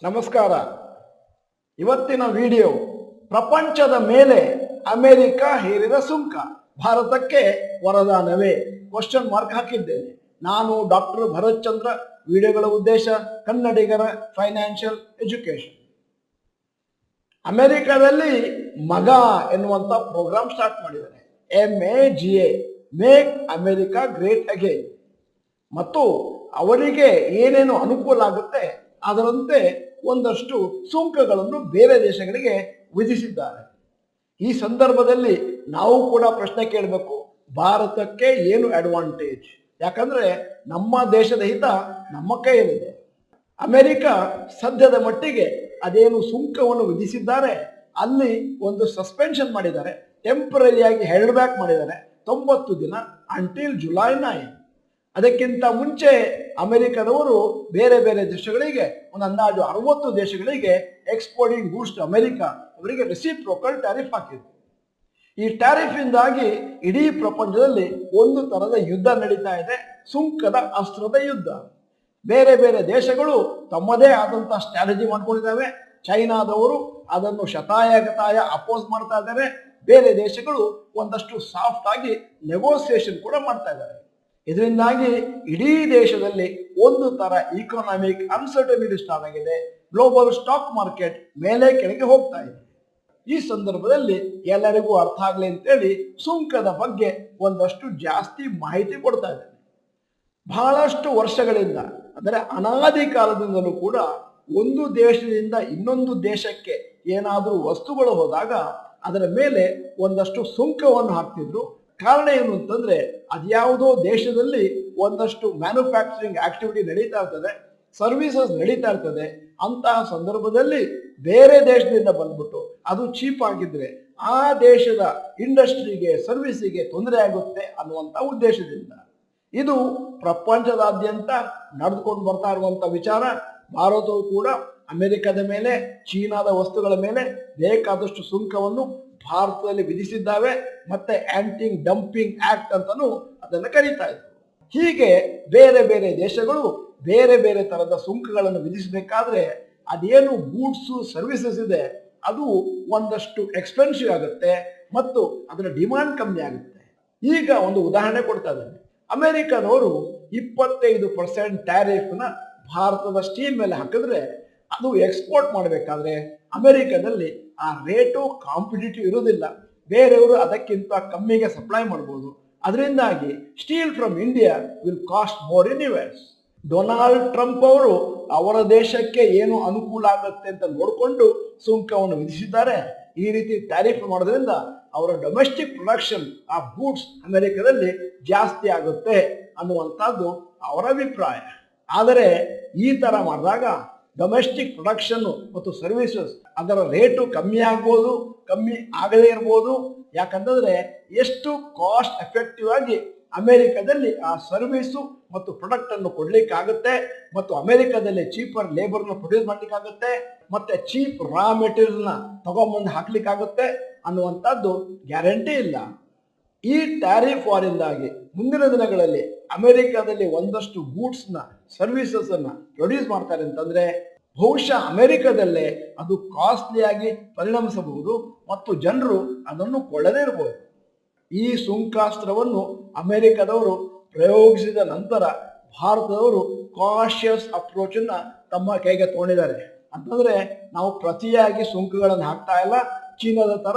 ನಮಸ್ಕಾರ. ಇವತ್ತಿನ ವಿಡಿಯೋ ಪ್ರಪಂಚದ ಮೇಲೆ ಅಮೆರಿಕ ಹೇರಿದ ಸುಂಕ ಭಾರತಕ್ಕೆ ವರದಾನವೇ ಕ್ವಶನ್ ಮಾರ್ಕ್ ಹಾಕಿದ್ದೇನೆ. ನಾನು ಡಾಕ್ಟರ್ ಭರತ್ ಚಂದ್ರ. ವಿಡಿಯೋಗಳ ಉದ್ದೇಶ ಕನ್ನಡಿಗರ ಫೈನಾನ್ಷಿಯಲ್ ಎಜುಕೇಶನ್. ಅಮೆರಿಕದಲ್ಲಿ ಮಗ ಎನ್ನುವಂತ ಪ್ರೋಗ್ರಾಮ್ ಸ್ಟಾರ್ಟ್ ಮಾಡಿದ್ದಾರೆ. MAGA, make America great again. ಮತ್ತು ಅವರಿಗೆ ಏನೇನು ಅನುಕೂಲ ಆಗುತ್ತೆ ಅದರಂತೆ ಒಂದಷ್ಟು ಸುಂಕಗಳನ್ನು ಬೇರೆ ದೇಶಗಳಿಗೆ ವಿಧಿಸಿದ್ದಾರೆ. ಈ ಸಂದರ್ಭದಲ್ಲಿ ನಾವು ಕೂಡ ಪ್ರಶ್ನೆ ಕೇಳಬೇಕು, ಭಾರತಕ್ಕೆ ಏನು ಅಡ್ವಾಂಟೇಜ್? ಯಾಕಂದ್ರೆ ನಮ್ಮ ದೇಶದ ಹಿತ ನಮ್ಮ ಕೈಯಲ್ಲಿದೆ. ಅಮೆರಿಕ ಸದ್ಯದ ಮಟ್ಟಿಗೆ ಅದೇನು ಸುಂಕವನ್ನು ವಿಧಿಸಿದ್ದಾರೆ ಅಲ್ಲಿ ಒಂದು ಸಸ್ಪೆನ್ಷನ್ ಮಾಡಿದ್ದಾರೆ, ಟೆಂಪರರಿಯಾಗಿ ಹೆಲ್ಡ್ ಬ್ಯಾಕ್ ಮಾಡಿದ್ದಾರೆ 90 ದಿನ ಅಂಟಿಲ್ ಜುಲೈ 9. ಅದಕ್ಕಿಂತ ಮುಂಚೆ ಅಮೆರಿಕದವರು ಬೇರೆ ಬೇರೆ ದೇಶಗಳಿಗೆ ಒಂದು ಅಂದಾಜು 60 ದೇಶಗಳಿಗೆ ಎಕ್ಸ್ಪೋರ್ಟಿಂಗ್ ಗೂಡ್ಸ್ ಟು ಅಮೆರಿಕ ಅವರಿಗೆ ರೆಸಿಪ್ರೋಕಲ್ ಟ್ಯಾರಿಫ್ ಹಾಕಿದ್ರು. ಈ ಟ್ಯಾರಿಫ್ ಇಂದಾಗಿ ಇಡೀ ಪ್ರಪಂಚದಲ್ಲಿ ಒಂದು ತರದ ಯುದ್ಧ ನಡೀತಾ ಇದೆ, ಸುಂಕದ ಅಸ್ತ್ರದ ಯುದ್ಧ. ಬೇರೆ ಬೇರೆ ದೇಶಗಳು ತಮ್ಮದೇ ಆದಂತಹ ಸ್ಟ್ರಾಟಜಿ ಮಾಡ್ಕೊಂಡಿದ್ದಾವೆ. ಚೈನಾದವರು ಅದನ್ನು ಶತಾಯಗತಾಯ ಅಪೋಸ್ ಮಾಡ್ತಾ ಇದ್ದಾರೆ. ಬೇರೆ ದೇಶಗಳು ಒಂದಷ್ಟು ಸಾಫ್ಟ್ ಆಗಿ ನೆಗೋಸಿಯೇಷನ್ ಕೂಡ ಮಾಡ್ತಾ ಇದ್ದಾರೆ. ಇದರಿಂದಾಗಿ ಇಡೀ ದೇಶದಲ್ಲಿ ಒಂದು ತರ ಇಕನಾಮಿಕ್ ಅನ್ಸರ್ಟನಿಟಿ ಸ್ಟಾರ್ಟ್ ಆಗಿದೆ. ಗ್ಲೋಬಲ್ ಸ್ಟಾಕ್ ಮಾರ್ಕೆಟ್ ಮೇಲೆ ಕೆಳಗೆ ಹೋಗ್ತಾ ಇದೆ. ಈ ಸಂದರ್ಭದಲ್ಲಿ ಎಲ್ಲರಿಗೂ ಅರ್ಥ ಆಗಲಿ ಅಂತೇಳಿ ಸುಂಕದ ಬಗ್ಗೆ ಒಂದಷ್ಟು ಜಾಸ್ತಿ ಮಾಹಿತಿ ಕೊಡ್ತಾ ಇದ್ದೇನೆ. ಬಹಳಷ್ಟು ವರ್ಷಗಳಿಂದ ಅಂದರೆ ಅನಾದಿ ಕಾಲದಿಂದಲೂ ಕೂಡ ಒಂದು ದೇಶದಿಂದ ಇನ್ನೊಂದು ದೇಶಕ್ಕೆ ಏನಾದರೂ ವಸ್ತುಗಳು ಹೋದಾಗ ಅದರ ಮೇಲೆ ಒಂದಷ್ಟು ಸುಂಕವನ್ನು ಹಾಕ್ತಿದ್ರು. ಕಾರಣ ಏನು ಅಂತಂದ್ರೆ ಅದ್ಯಾವುದೋ ದೇಶದಲ್ಲಿ ಒಂದಷ್ಟು ಮ್ಯಾನುಫ್ಯಾಕ್ಚರಿಂಗ್ ಆಕ್ಟಿವಿಟಿ ನಡೀತಾ ಇರ್ತದೆ, ಸರ್ವಿಸಸ್ ನಡೀತಾ ಇರ್ತದೆ. ಅಂತಹ ಸಂದರ್ಭದಲ್ಲಿ ಬೇರೆ ದೇಶದಿಂದ ಬಂದ್ಬಿಟ್ಟು ಅದು ಚೀಪ್ ಆಗಿದ್ರೆ ಆ ದೇಶದ ಇಂಡಸ್ಟ್ರಿಗೆ ಸರ್ವಿಸಿಗೆ ತೊಂದರೆ ಆಗುತ್ತೆ ಅನ್ನುವಂಥ ಉದ್ದೇಶದಿಂದ ಇದು ಪ್ರಪಂಚದಾದ್ಯಂತ ನಡೆದುಕೊಂಡು ಬರ್ತಾ ಇರುವಂತ ವಿಚಾರ. ಭಾರತವು ಕೂಡ ಅಮೆರಿಕದ ಮೇಲೆ, ಚೀನಾದ ವಸ್ತುಗಳ ಮೇಲೆ ಬೇಕಾದಷ್ಟು ಸುಂಕವನ್ನು ಭಾರತದಲ್ಲಿ ವಿಧಿಸಿದ್ದಾವೆ. ಮತ್ತೆ ಆಂಟಿ ಡಂಪಿಂಗ್ ಆಕ್ಟ್ ಅಂತಾನು ಅದನ್ನು ಕರೀತಾ ಇದ್ರು. ಹೀಗೆ ಬೇರೆ ಬೇರೆ ದೇಶಗಳು ಬೇರೆ ಬೇರೆ ತರದ ಸುಂಕಗಳನ್ನು ವಿಧಿಸಬೇಕಾದ್ರೆ ಅದೇನು ಗೂಡ್ಸ್ ಸರ್ವಿಸಸ್ ಇದೆ ಅದು ಒಂದಷ್ಟು ಎಕ್ಸ್ಪೆನ್ಸಿವ್ ಆಗುತ್ತೆ ಮತ್ತು ಅದರ ಡಿಮಾಂಡ್ ಕಮ್ಮಿ ಆಗುತ್ತೆ. ಈಗ ಒಂದು ಉದಾಹರಣೆ ಕೊಡ್ತಾ ಇದ್ದೇನೆ. ಅಮೆರಿಕದವರು 25% ಟ್ಯಾರಿಫ್ನ ಭಾರತದ ಸ್ಟೀಲ್ ಮೇಲೆ ಹಾಕಿದ್ರೆ ಅದು ಎಕ್ಸ್ಪೋರ್ಟ್ ಮಾಡಬೇಕಾದ್ರೆ ಅಮೆರಿಕದಲ್ಲಿ ಆ ರೇಟು ಕಾಂಪಿಟೇಟಿವ್ ಇರೋದಿಲ್ಲ. ಬೇರೆಯವರು ಅದಕ್ಕಿಂತ ಕಮ್ಮಿಗೆ ಸಪ್ಲೈ ಮಾಡ್ಬೋದು. ಅದರಿಂದಾಗಿ steel from India will cost more in US. Donald Trump ಅವರು ಅವರ ದೇಶಕ್ಕೆ ಏನು ಅನುಕೂಲ ಆಗುತ್ತೆ ಅಂತ ನೋಡಿಕೊಂಡು ಸುಂಕವನ್ನು ವಿಧಿಸಿದ್ದಾರೆ. ಈ ರೀತಿ ಟ್ಯಾರಿಫ್ ಮಾಡೋದ್ರಿಂದ ಅವರ ಡೊಮೆಸ್ಟಿಕ್ ಪ್ರೊಡಕ್ಷನ್ ಆಫ್ ಗೂಡ್ಸ್ ಅಮೆರಿಕದಲ್ಲಿ ಜಾಸ್ತಿ ಆಗುತ್ತೆ ಅನ್ನುವಂಥದ್ದು ಅವರ ಅಭಿಪ್ರಾಯ. ಆದರೆ ಈ ತರ ಮಾಡಿದಾಗ ಡೊಮೆಸ್ಟಿಕ್ ಪ್ರೊಡಕ್ಷನ್ ಮತ್ತು ಸರ್ವಿಸಸ್ ಅದರ ರೇಟು ಕಮ್ಮಿ ಆಗ್ಬೋದು, ಕಮ್ಮಿ ಆಗದೇ ಇರ್ಬೋದು. ಯಾಕಂತಂದ್ರೆ ಎಷ್ಟು ಕಾಸ್ಟ್ ಎಫೆಕ್ಟಿವ್ ಆಗಿ ಅಮೆರಿಕದಲ್ಲಿ ಆ ಸರ್ವಿಸು ಮತ್ತು ಪ್ರಾಡಕ್ಟ್ ಅನ್ನು ಕೊಡ್ಲಿಕ್ಕಾಗುತ್ತೆ ಮತ್ತು ಅಮೆರಿಕದಲ್ಲಿ ಚೀಪರ್ ಲೇಬರ್ನ ಪ್ರೊಡ್ಯೂಸ್ ಮಾಡ್ಲಿಕ್ಕಾಗುತ್ತೆ ಮತ್ತೆ ಚೀಪ್ ರಾ ಮೆಟೀರಿಯಲ್ನ ತಗೊಂಬಂದು ಹಾಕ್ಲಿಕ್ಕಾಗುತ್ತೆ ಅನ್ನುವಂಥದ್ದು ಗ್ಯಾರಂಟಿ ಇಲ್ಲ. ಈ ಟ್ಯಾರಿಫ್ ವಾರಿಂದಾಗಿ ಮುಂದಿನ ದಿನಗಳಲ್ಲಿ ಅಮೆರಿಕದಲ್ಲಿ ಒಂದಷ್ಟು ಗೂಡ್ಸ್ನ ಸರ್ವಿಸಸ್ ಅನ್ನ ಪ್ರೊಡ್ಯೂಸ್ ಮಾಡ್ತಾರೆ ಅಂತಂದ್ರೆ ಬಹುಶಃ ಅಮೆರಿಕದಲ್ಲೇ ಅದು ಕಾಸ್ಟ್ಲಿಯಾಗಿ ಪರಿಣಮಿಸಬಹುದು ಮತ್ತು ಜನರು ಅದನ್ನು ಕೊಳ್ಳದೇ ಇರಬಹುದು. ಈ ಸುಂಕಾಸ್ತ್ರವನ್ನು ಅಮೆರಿಕದವರು ಪ್ರಯೋಗಿಸಿದ ನಂತರ ಭಾರತದವರು ಕಾಶಿಯಸ್ ಅಪ್ರೋಚ್ ಅನ್ನ ತಮ್ಮ ಕೈಗೆ ತಗೊಂಡಿದ್ದಾರೆ. ಅಂತಂದ್ರೆ ನಾವು ಪ್ರತಿಯಾಗಿ ಸುಂಕಗಳನ್ನು ಹಾಕ್ತಾ ಇಲ್ಲ, ಚೀನಾದ ತರ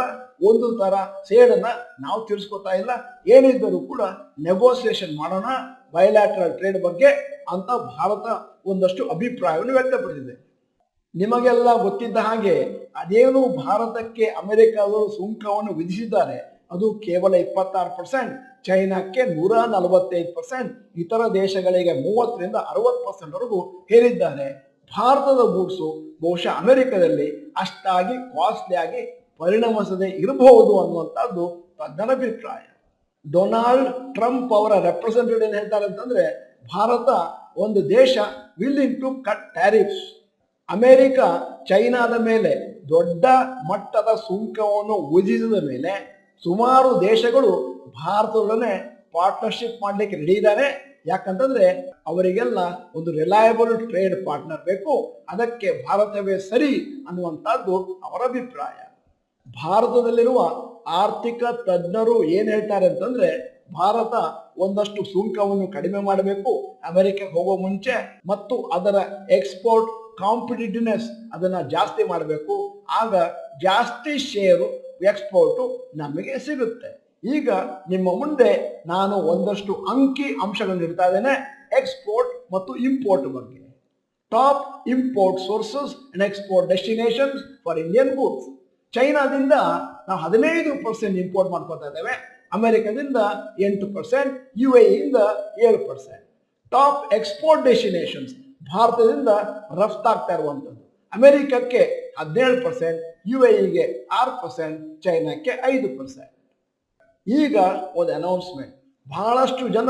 ಒಂದು ತರ ಸೇಡನ್ನ ನಾವು ತೀರಿಸ್ಕೊತಾ ಇಲ್ಲ. ಏನಿದ್ದರೂ ಕೂಡ ನೆಗೋಸಿಯೇಷನ್ ಮಾಡೋಣ ಬಯಲಾಟ್ರಲ್ ಟ್ರೇಡ್ ಬಗ್ಗೆ ಅಂತ ಭಾರತ ಒಂದಷ್ಟು ಅಭಿಪ್ರಾಯವನ್ನು ವ್ಯಕ್ತಪಡಿಸಿದೆ. ನಿಮಗೆಲ್ಲ ಗೊತ್ತಿದ್ದ ಹಾಗೆ ಅದೇನು ಭಾರತಕ್ಕೆ ಅಮೆರಿಕದವರು ಸುಂಕವನ್ನು ವಿಧಿಸಿದ್ದಾರೆ ಅದು ಕೇವಲ 26%, ಚೈನಾಕ್ಕೆ 145%, ಇತರ ದೇಶಗಳಿಗೆ 30ರಿಂದ 60% ವರೆಗೂ ಹೇರಿದ್ದಾರೆ. ಭಾರತದ ಗೂಡ್ಸು ಬಹುಶಃ ಅಮೆರಿಕದಲ್ಲಿ ಅಷ್ಟಾಗಿ ಕಾಸ್ಟ್ಲಿ ಆಗಿ ಪರಿಣಮಿಸದೆ ಇರಬಹುದು ಅನ್ನುವಂಥದ್ದು ತಜ್ಞರ ಅಭಿಪ್ರಾಯ. ಡೊನಾಲ್ಡ್ ಟ್ರಂಪ್ ಅವರ ರೆಪ್ರೆಸೆಂಟೇಟಿವ್ ಏನ್ ಹೇಳ್ತಾರೆ ಅಂತಂದ್ರೆ ಭಾರತ ಒಂದು ದೇಶ willing to cut tariffs. America ಚೈನಾದ ಮೇಲೆ ದೊಡ್ಡ ಮಟ್ಟದ ಸುಂಕವನ್ನು ವಿಧಿಸಿದ ಮೇಲೆ ಸುಮಾರು ದೇಶಗಳು ಭಾರತದೊಡನೆ ಪಾರ್ಟ್ನರ್ಶಿಪ್ ಮಾಡಲಿಕ್ಕೆ ರೆಡಿ ಇದ್ದಾರೆ. ಯಾಕಂತಂದ್ರೆ ಅವರಿಗೆಲ್ಲ ಒಂದು ರಿಲಯಬಲ್ ಟ್ರೇಡ್ ಪಾರ್ಟ್ನರ್ ಬೇಕು, ಅದಕ್ಕೆ ಭಾರತವೇ ಸರಿ ಅನ್ನುವಂಥದ್ದು ಅವರ ಅಭಿಪ್ರಾಯ. ಭಾರತದಲ್ಲಿರುವ ಆರ್ಥಿಕ ತಜ್ಞರು ಏನ್ ಹೇಳ್ತಾರೆ ಅಂತಂದ್ರೆ, ಭಾರತ ಒಂದಷ್ಟು ಸುಂಕವನ್ನು ಕಡಿಮೆ ಮಾಡಬೇಕು ಅಮೆರಿಕಕ್ಕೆ ಹೋಗೋ ಮುಂಚೆ, ಮತ್ತು ಅದರ ಎಕ್ಸ್ಪೋರ್ಟ್ ಕಾಂಪಿಟಿಟಿವ್ನೆಸ್ ಅದನ್ನ ಜಾಸ್ತಿ ಮಾಡಬೇಕು, ಆಗ ಜಾಸ್ತಿ ಶೇರು ಎಕ್ಸ್ಪೋರ್ಟು ನಮಗೆ ಸಿಗುತ್ತೆ. ಈಗ ನಿಮ್ಮ ಮುಂದೆ ನಾನು ಒಂದಷ್ಟು ಅಂಕಿ ಅಂಶಗಳನ್ನು ಇಡ್ತಾ ಇದ್ದೇನೆ ಎಕ್ಸ್ಪೋರ್ಟ್ ಮತ್ತು ಇಂಪೋರ್ಟ್ ಬಗ್ಗೆ. Top import sources and export destinations for Indian goods. ಚೈನಾದಿಂದ ನಾವು 15% ಇಂಪೋರ್ಟ್ ಮಾಡ್ಕೊತಾ ಇದ್ದೇವೆ, ಅಮೆರಿಕದಿಂದ 8%, UAE-ಯಿಂದ 7%. ಟಾಪ್ ಎಕ್ಸ್ಪೋರ್ಟ್ ಡೆಸ್ಟಿನೇಷನ್ಸ್ ಭಾರತದಿಂದ ರಫ್ತಾಗ್ತಾ ಇರುವಂಥದ್ದು, ಅಮೆರಿಕಕ್ಕೆ 17%, UAE-ಗೆ 6%, ಚೈನಾಕ್ಕೆ 5%. ಈಗ ಒಂದು ಅನೌನ್ಸ್ಮೆಂಟ್. ಬಹಳಷ್ಟು ಜನ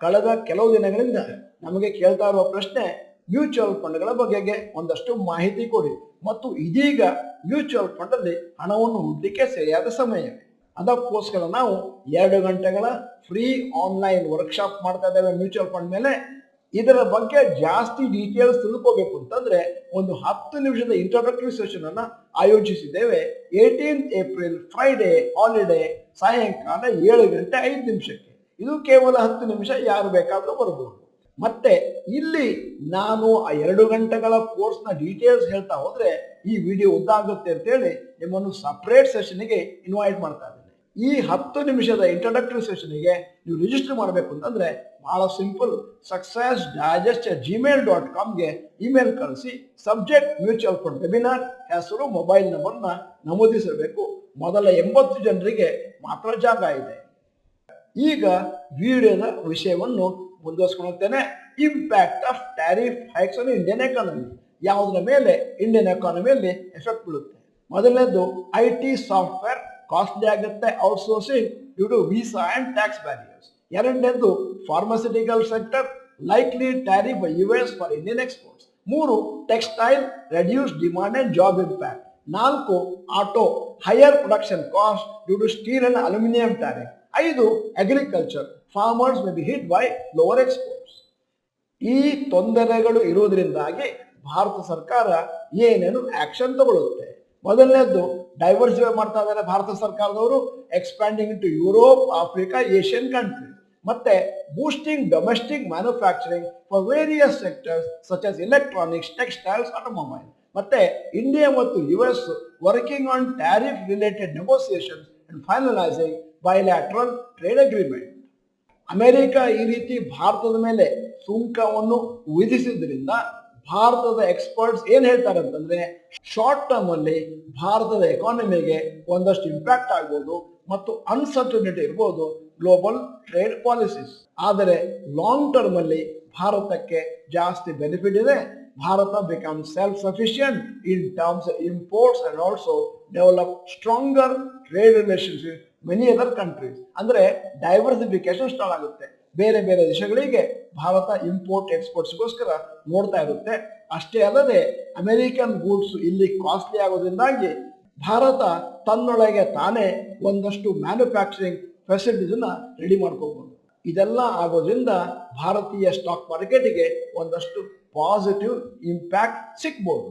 ಕಳೆದ ಕೆಲವು ದಿನಗಳಿಂದ ನಮಗೆ ಕೇಳ್ತಾ ಇರುವ ಪ್ರಶ್ನೆ, ಮ್ಯೂಚುವಲ್ ಫಂಡ್ಗಳ ಬಗೆಗೆ ಒಂದಷ್ಟು ಮಾಹಿತಿ ಕೊಡಿ, ಮತ್ತು ಇದೀಗ ಮ್ಯೂಚುವಲ್ ಫಂಡ್ ಅಲ್ಲಿ ಹಣವನ್ನು ಹೂಡಲಿಕ್ಕೆ ಸರಿಯಾದ ಸಮಯ. ಅದಕ್ಕೋಸ್ಕರ ನಾವು 2 ಗಂಟೆಗಳ ಫ್ರೀ ಆನ್ಲೈನ್ ವರ್ಕ್ಶಾಪ್ ಮಾಡ್ತಾ ಇದ್ದೇವೆ ಮ್ಯೂಚುವಲ್ ಫಂಡ್ ಮೇಲೆ. ಇದರ ಬಗ್ಗೆ ಜಾಸ್ತಿ ಡೀಟೇಲ್ಸ್ ತಿಳ್ಕೋಬೇಕು ಅಂತಂದ್ರೆ ಒಂದು 10 ನಿಮಿಷದ ಇಂಟ್ರೊಡಕ್ಟರಿ ಸೆಷನ್ ಅನ್ನ ಆಯೋಜಿಸಿದ್ದೇವೆ. 18 ಏಪ್ರಿಲ್ ಫ್ರೈಡೆ ಹಾಲಿಡೇ ಸಾಯಂಕಾಲ 7:05 ಇದು ಕೇವಲ 10 ನಿಮಿಷ, ಯಾರು ಬೇಕಾದ್ರೂ ಬರ್ಬೋದು. ಮತ್ತೆ ಇಲ್ಲಿ ನಾನು ಆ 2 ಗಂಟೆಗಳ ಕೋರ್ಸ್ನ ಡೀಟೇಲ್ಸ್ ಹೇಳ್ತಾ ಹೋದ್ರೆ ಈ ವಿಡಿಯೋ ಉದ್ದ ಆಗುತ್ತೆ ಅಂತೇಳಿ ನಿಮ್ಮನ್ನು ಸಪರೇಟ್ ಸೆಷನ್ಗೆ ಇನ್ವೈಟ್ ಮಾಡ್ತಾ ಇದ್ದೇನೆ. ಈ 10 ನಿಮಿಷದ ಇಂಟ್ರೊಡಕ್ಟರಿ ಸೆಷನ್ಗೆ ನೀವು ರಿಜಿಸ್ಟರ್ ಮಾಡಬೇಕು ಅಂತಂದ್ರೆ ಬಹಳ ಸಿಂಪಲ್, successdigest@gmail.comಗೆ ಇಮೇಲ್ ಕಳಿಸಿ, ಸಬ್ಜೆಕ್ಟ್ ಮ್ಯೂಚುವಲ್ ಫಂಡ್ ವೆಬಿನಾರ್, ಹೆಸರು, ಮೊಬೈಲ್ ನಂಬರ್ನ ನಮೂದಿಸಬೇಕು. ಮೊದಲ 80 ಜನರಿಗೆ ಮಾತ್ರ ಜಾಗ ಇದೆ. ಈಗ ವಿಡಿಯೋದ ವಿಷಯವನ್ನು ಮುಂದುವರಿಸ್ಕೊಂಡು ಹೋಗ್ತೇನೆ. Impact of tariff hikes on Indian economy. ಯಾವುದರ ಮೇಲೆ ಇಂಡಿಯನ್ ಎಕಾನಮಿಯಲ್ಲಿ ಎಫೆಕ್ಟ್ ಬೀಳುತ್ತೆ? ಮೊದಲನೇದು IT ಸಾಫ್ಟ್ವೇರ್ ಕಾಸ್ಟ್ಲಿ ಆಗುತ್ತೆ, outsourcing due to visa and tax barriers. ಎರಡನೇದು pharmaceutical sector, likely tariff by US for Indian exports. 3 textile, reduce demand and job impact. 4 auto, higher production cost due to steel and aluminium tariff. 5 agriculture, farmers may be hit by lower exports. ಈ ತೊಂದರೆಗಳು ಇರುವುದರಿಂದಾಗಿ ಭಾರತ ಸರ್ಕಾರ ಏನೇನು action ತಗೊಳ್ಳುತ್ತೆ? ಮೊದಲನೇದು diversify ಮಾಡ್ತಾ ಇದ್ದಾರೆ ಭಾರತ ಸರ್ಕಾರದವರು, expanding into Europe, Africa, Asian countries. ಮತ್ತೆ boosting domestic manufacturing for various sectors such as electronics, textiles, automobile. ಮತ್ತೆ ಇಂಡಿಯಾ ಮತ್ತು US working on tariff related negotiations and finalising bilateral trade agreement. America ಈ ರೀತಿ ಭಾರತದ ಮೇಲೆ ಸುಂಕವನ್ನು ವಿಧಿಸಿದ್ರಿಂದ ಭಾರತದ ಎಕ್ಸ್ಪರ್ಟ್ಸ್ ಏನ್ ಹೇಳ್ತಾರೆ ಅಂತಂದ್ರೆ, ಶಾರ್ಟ್ ಟರ್ಮ್ ಅಲ್ಲಿ ಭಾರತದ ಎಕಾನಮಿಗೆ ಒಂದಷ್ಟು ಇಂಪ್ಯಾಕ್ಟ್ ಆಗ್ಬೋದು ಮತ್ತು ಅನ್ಸರ್ಟನಿಟಿ ಇರ್ಬೋದು ಗ್ಲೋಬಲ್ ಟ್ರೇಡ್ ಪಾಲಿಸೀಸ್. ಆದರೆ ಲಾಂಗ್ ಟರ್ಮ್ ಅಲ್ಲಿ ಭಾರತಕ್ಕೆ ಜಾಸ್ತಿ ಬೆನಿಫಿಟ್ ಇದೆ. Bharat become self sufficient in terms imports and also develop stronger trade relationship many other countries. ಅಂದ್ರೆ ಡೈವರ್ಸಿಫಿಕೇಶನ್ ಸ್ಟಾರ್ಟ್ ಆಗುತ್ತೆ. ಬೇರೆ ಬೇರೆ ದೇಶಗಳಿಗೆ ಭಾರತ ಇಂಪೋರ್ಟ್ ಎಕ್ಸ್ಪೋರ್ಟ್ಸ್ಗೋಸ್ಕರ ನೋಡ್ತಾ ಇರುತ್ತೆ. ಅಷ್ಟೇ ಅಲ್ಲದೆ ಅಮೆರಿಕನ್ ಗೂಡ್ಸ್ ಇಲ್ಲಿ ಕಾಸ್ಟ್ಲಿ ಆಗೋದ್ರಿಂದಾಗಿ ಭಾರತ ತನ್ನೊಳಗೆ ತಾನೇ ಒಂದಷ್ಟು ಮ್ಯಾನುಫ್ಯಾಕ್ಚರಿಂಗ್ ಫೆಸಿಲಿಟೀಸ್ನ ರೆಡಿ ಮಾಡ್ಕೋಬಹುದು. ಇದೆಲ್ಲ ಆಗೋದ್ರಿಂದ ಭಾರತೀಯ ಸ್ಟಾಕ್ ಮಾರ್ಕೆಟ್ಗೆ ಒಂದಷ್ಟು ಪಾಸಿಟಿವ್ ಇಂಪ್ಯಾಕ್ಟ್ ಸಿಗ್ಬೋದು.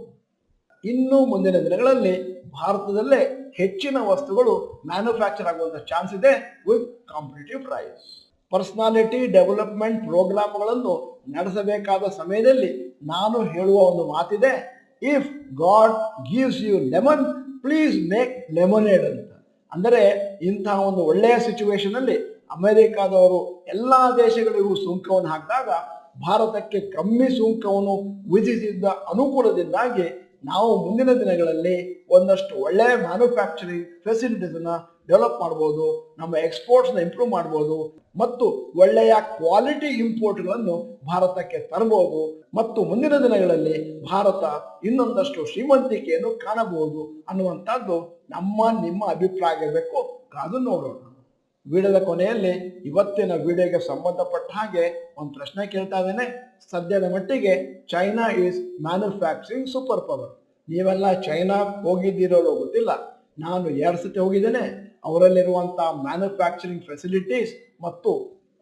ಇನ್ನು ಮುಂದಿನ ದಿನಗಳಲ್ಲಿ ಭಾರತದಲ್ಲೇ ಹೆಚ್ಚಿನ ವಸ್ತುಗಳು ಮ್ಯಾನುಫ್ಯಾಕ್ಚರ್ ಆಗುವಂಥ ಚಾನ್ಸ್ ಇದೆ with competitive price. Personality development ಪ್ರೋಗ್ರಾಮ್ಗಳನ್ನು ನಡೆಸಬೇಕಾದ ಸಮಯದಲ್ಲಿ ನಾನು ಹೇಳುವ ಒಂದು ಮಾತಿದೆ, if God gives you lemon please make lemonade ಅಂತ. ಅಂದರೆ ಇಂತಹ ಒಂದು ಒಳ್ಳೆಯ ಸಿಚುವೇಶನ್ ಅಲ್ಲಿ ಅಮೆರಿಕಾದವರು ಎಲ್ಲಾ ದೇಶಗಳಿಗೂ ಸುಂಕವನ್ನು ಹಾಕಿದಾಗ ಭಾರತಕ್ಕೆ ಕಮ್ಮಿ ಸುಂಕವನ್ನು ವಿಧಿಸಿದ್ದ ಅನುಕೂಲದಿಂದಾಗಿ ನಾವು ಮುಂದಿನ ದಿನಗಳಲ್ಲಿ ಒಂದಷ್ಟು ಒಳ್ಳೆಯ ಮ್ಯಾನುಫ್ಯಾಕ್ಚರಿಂಗ್ ಫೆಸಿಲಿಟೀಸ್ ಅನ್ನ ಡೆವಲಪ್ ಮಾಡ್ಬೋದು, ನಮ್ಮ ಎಕ್ಸ್ಪೋರ್ಟ್ಸ್ನ ಇಂಪ್ರೂವ್ ಮಾಡ್ಬೋದು ಮತ್ತು ಒಳ್ಳೆಯ ಕ್ವಾಲಿಟಿ ಇಂಪೋರ್ಟ್ಗಳನ್ನು ಭಾರತಕ್ಕೆ ತರಬಹುದು ಮತ್ತು ಮುಂದಿನ ದಿನಗಳಲ್ಲಿ ಭಾರತ ಇನ್ನೊಂದಷ್ಟು ಶ್ರೀಮಂತಿಕೆಯನ್ನು ಕಾಣಬಹುದು ಅನ್ನುವಂಥದ್ದು ನಿಮ್ಮ ಅಭಿಪ್ರಾಯ ಇರಬೇಕು. ಕಾದು ನೋಡೋಣ. ವಿಡಿಯೋದ ಕೊನೆಯಲ್ಲಿ ಇವತ್ತಿನ ವಿಡಿಯೋಗೆ ಸಂಬಂಧಪಟ್ಟ ಹಾಗೆ ಒಂದು ಪ್ರಶ್ನೆ ಕೇಳ್ತಾ ಇದ್ದೇನೆ. ಸದ್ಯದ ಮಟ್ಟಿಗೆ China is manufacturing super power. ನೀವೆಲ್ಲ ಚೈನಾ ಹೋಗಿದ್ದೀರೋ ಗೊತ್ತಿಲ್ಲ, ನಾನು 2 ಸತಿ ಹೋಗಿದ್ದೇನೆ. ಅವರಲ್ಲಿರುವಂತಹ ಮ್ಯಾನುಫ್ಯಾಕ್ಚರಿಂಗ್ ಫೆಸಿಲಿಟೀಸ್ ಮತ್ತು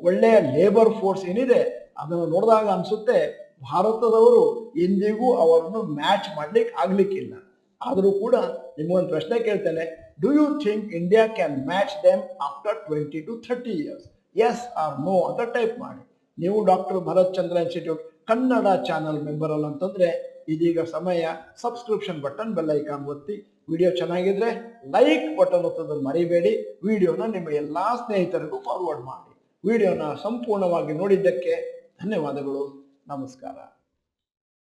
ಒಳ್ಳೆಯ ಲೇಬರ್ ಫೋರ್ಸ್ ಏನಿದೆ ಅದನ್ನು ನೋಡಿದಾಗ ಅನ್ಸುತ್ತೆ ಭಾರತದವರು ಎಂದಿಗೂ ಅವರನ್ನು ಮ್ಯಾಚ್ ಮಾಡ್ಲಿಕ್ಕೆ ಆಗ್ಲಿಕ್ಕಿಲ್ಲ. ಆದರೂ ಕೂಡ ನಿಮಗೊಂದು ಪ್ರಶ್ನೆ ಕೇಳ್ತೇನೆ, do you think India can match them after 20 to 30 years? Yes or no ಅಂತ ಟೈಪ್ ಮಾಡಿ. ನೀವು doctor Bharat Chandra institute Kannada channel member ಅಲ್ಲ ಅಂತಂದ್ರೆ ಇದೀಗ ಸಮಯ ಸಬ್ಸ್ಕ್ರಿಪ್ಷನ್ ಬಟನ್ ಬೆಲ್ ಐಕಾನ್ ಒತ್ತಿ. ವಿಡಿಯೋ ಚೆನ್ನಾಗಿದ್ರೆ ಲೈಕ್ ಬಟನ್ ಒತ್ತೋದನ್ನು ಮರಿಬೇಡಿ. ವಿಡಿಯೋನ ನಿಮ್ಮ ಎಲ್ಲಾ ಸ್ನೇಹಿತರಿಗೂ ಫಾರ್ವರ್ಡ್ ಮಾಡಿ. ವಿಡಿಯೋನ ಸಂಪೂರ್ಣವಾಗಿ ನೋಡಿದ್ದಕ್ಕೆ ಧನ್ಯವಾದಗಳು. ನಮಸ್ಕಾರ.